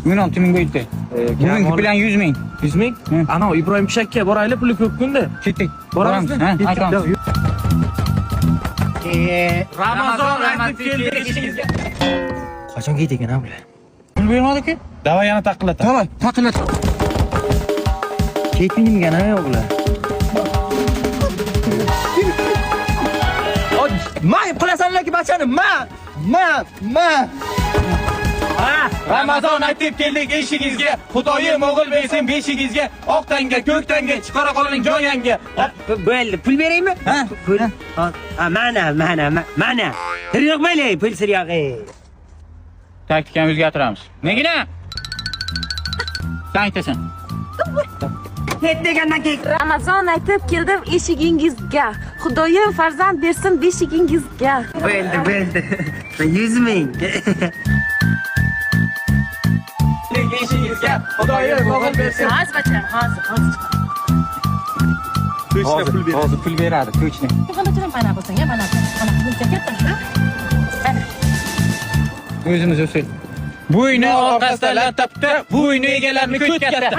Bugun 6 ming bo'ldi. Bugungi bilan 100 ming. 100 ming? Ana Ibrohim Pishakka boraylik, puli ko'p kunda. Ketdik. Boramizmi? Ha, aytamiz. Ramazon aytib keldik ishingizga. Qachon kiydik ana bular? Pul bermadi-ku. Davay yana taqillat. Davay, taqillat. Ketdingmi ana yo'qlar? Mayib qilasanlarki bachani, ma. Ramazon aytib keldik eshigingizga. Xudoyim o'g'il bersin beshigingizga. Oq tanga, ko'k tanga, chiqara qoling joyanga. Bo'ldi, pul beraymi? Ha? Pul. Ha, mana. Yo'q mayli, pul yo'q. Taktikani o'zgartiramiz. Negina? Sen aytasan. Degandan keyin Ramazon aytib keldim eshigingizga. Xudoyim farzand bersin beshigingizga. bo'ldi. 100 ming. Eshigingizga Xudoyim o'g'il bersin. Hozir bacham, hozir. To'shda pul beradi. Hozir pul beradi, to'chni. Mana bo'lsang, mana buncha katta. O'zimiz o'saylik. Bo'yni orqasidan lattapda, bo'yni egalarni ko't katta.